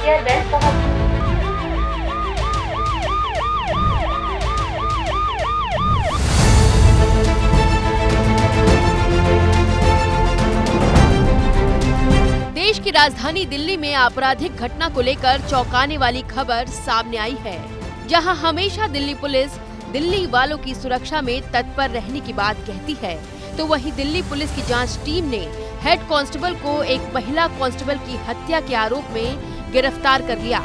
PCR van पहुंच देश की राजधानी दिल्ली में आपराधिक घटना को लेकर चौंकाने वाली खबर सामने आई है, जहां हमेशा दिल्ली पुलिस दिल्ली वालों की सुरक्षा में तत्पर रहने की बात कहती है, तो वहीं दिल्ली पुलिस की जांच टीम ने हेड कांस्टेबल को एक महिला कांस्टेबल की हत्या के आरोप में गिरफ्तार कर लिया।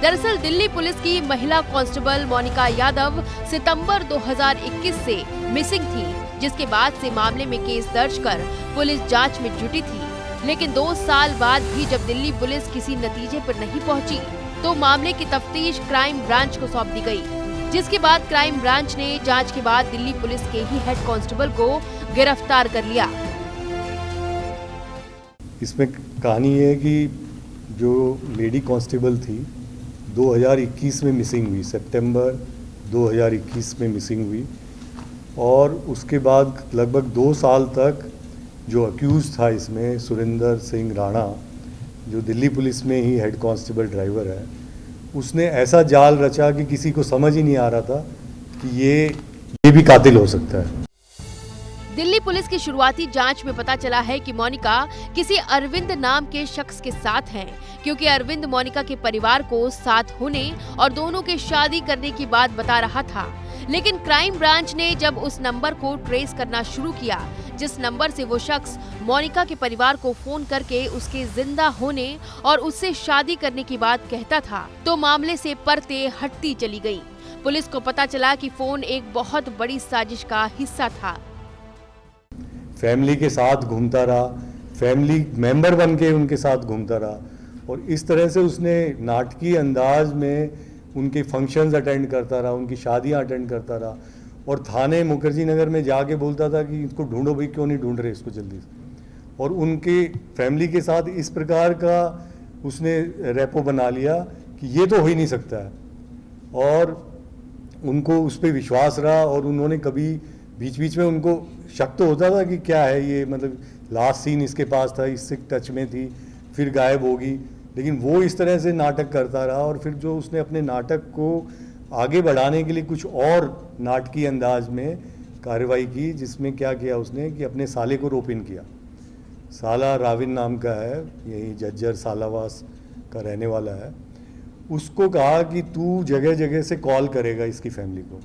दरअसल दिल्ली पुलिस की महिला कांस्टेबल मोनिका यादव सितंबर 2021 से मिसिंग थी, जिसके बाद से मामले में केस दर्ज कर पुलिस जांच में जुटी थी। लेकिन 2 साल बाद भी जब दिल्ली पुलिस किसी नतीजे पर नहीं पहुंची, तो मामले की तफ्तीश क्राइम ब्रांच को सौंप दी गई, जिसके बाद क्राइम ब्रांच ने जांच के बाद दिल्ली पुलिस के ही हेड कांस्टेबल को गिरफ्तार कर लिया। इसमें कहानी है कि जो लेडी कांस्टेबल थी 2021 में मिसिंग हुई, सितंबर 2021 में मिसिंग हुई, और उसके बाद लगभग 2 साल तक जो अक्यूज था इसमें सुरेंद्र सिंह राणा, जो दिल्ली पुलिस में ही हेड कांस्टेबल ड्राइवर है, उसने ऐसा जाल रचा कि किसी को समझ ही नहीं आ रहा था कि ये भी कातिल हो सकता है। दिल्ली पुलिस की शुरुआती जांच में पता चला है कि मोनिका किसी अरविंद नाम के शख्स के साथ हैं, क्योंकि अरविंद मोनिका के परिवार को साथ होने और दोनों के शादी करने की बात बता रहा था। लेकिन क्राइम ब्रांच ने जब उस नंबर को ट्रेस करना शुरू किया, जिस नंबर से वो शख्स मोनिका के परिवार को फोन करके उसके जिंदा होने और उससे शादी करने की बात कहता था, तो मामले से परतें हटती चली गई। पुलिस को पता चला कि फोन एक बहुत बड़ी साजिश का हिस्सा था। फैमिली के साथ घूमता रहा, फैमिली मेंबर बन के उनके साथ घूमता रहा, और इस तरह से उसने नाटकीय अंदाज में उनके फंक्शंस अटेंड करता रहा, उनकी शादियां अटेंड करता रहा, और थाने मुखर्जी नगर में जाके बोलता था कि इसको ढूंढो भाई, क्यों नहीं ढूंढ रहे इसको जल्दी से। और उनके फैमिली के साथ इस प्रकार का उसने रेपो बना लिया कि ये तो हो ही नहीं सकता है, और उनको उस पर विश्वास रहा। और उन्होंने कभी बीच बीच में उनको शक तो होता था कि क्या है ये, मतलब लास्ट सीन इसके पास था, इससे टच में थी, फिर गायब होगी, लेकिन वो इस तरह से नाटक करता रहा। और फिर जो उसने अपने नाटक को आगे बढ़ाने के लिए कुछ और नाटकीय अंदाज में कार्रवाई की, जिसमें क्या किया उसने कि अपने साले को रोप इन किया। साला राविन नाम का है, यही जज्जर सालावास का रहने वाला है। उसको कहा कि तू जगह जगह से कॉल करेगा इसकी फैमिली को।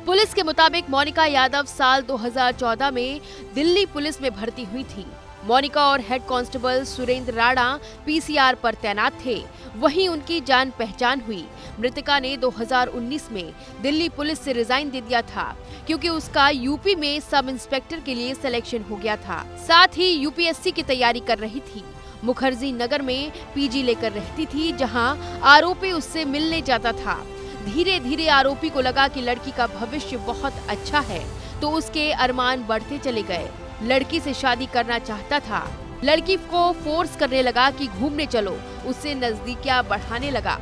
पुलिस के मुताबिक मोनिका यादव साल 2014 में दिल्ली पुलिस में भर्ती हुई थी। मोनिका और head constable Surendra Rana PCR पर तैनात थे। वहीं उनकी जान पहचान हुई। मृतका ने 2019 में दिल्ली पुलिस से रिजाइन दे दिया था, क्योंकि उसका यूपी में सब इंस्पेक्टर के लिए सिलेक्शन हो गया था। साथ ही यूपीएससी की तैयारी कर रही थी। मुखर्जी नगर में पीजी लेकर रहती थी, जहां आरोपी उससे मिलने जाता था। धीरे धीरे आरोपी को लगा कि लड़की का भविष्य बहुत अच्छा है, तो उसके अरमान बढ़ते चले गए। लड़की से शादी करना चाहता था। लड़की को फोर्स करने लगा कि घूमने चलो, उससे नजदीकियां बढ़ाने लगा,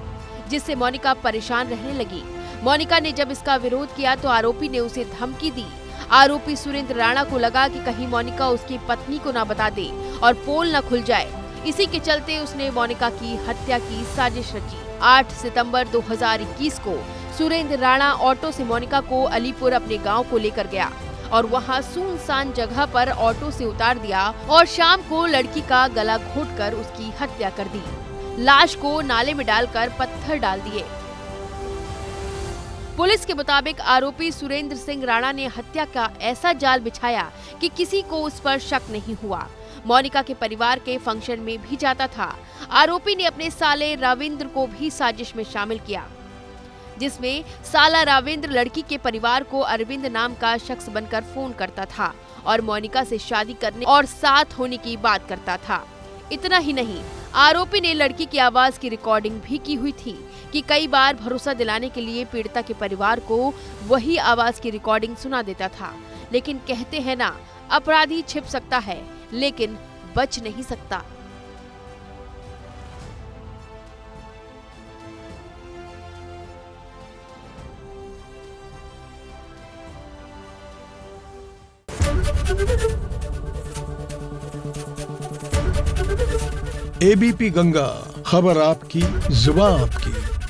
जिससे मोनिका परेशान रहने लगी। मोनिका ने जब इसका विरोध किया तो आरोपी ने उसे धमकी दी। आरोपी सुरेंद्र राणा को लगा कि कहीं मोनिका उसकी पत्नी को ना बता दे और पोल न खुल जाए। इसी के चलते उसने मोनिका की हत्या की साजिश रची। 8 सितंबर 2021 को सुरेंद्र राणा ऑटो से मोनिका को अलीपुर अपने गांव को लेकर गया और वहां सुनसान जगह पर ऑटो से उतार दिया और शाम को लड़की का गला घोंटकर उसकी हत्या कर दी। लाश को नाले में डालकर पत्थर डाल दिए। पुलिस के मुताबिक आरोपी सुरेंद्र सिंह राणा ने हत्या का ऐसा जाल बिछाया कि किसी को उस पर शक नहीं हुआ। मोनिका के परिवार के फंक्शन में भी जाता था। आरोपी ने अपने साले रविंद्र को भी साजिश में शामिल किया, जिसमें साला रविंद्र लड़की के परिवार को अरविंद नाम का शख्स बनकर फोन करता था और मोनिका से शादी करने और साथ होने की बात करता था। इतना ही नहीं, आरोपी ने लड़की की आवाज की रिकॉर्डिंग भी की हुई थी कि कई बार भरोसा दिलाने के लिए पीड़िता के परिवार को वही आवाज की रिकॉर्डिंग सुना देता था। लेकिन कहते हैं ना, अपराधी छिप सकता है लेकिन बच नहीं सकता। एबीपी गंगा, खबर आपकी, जुबान आपकी।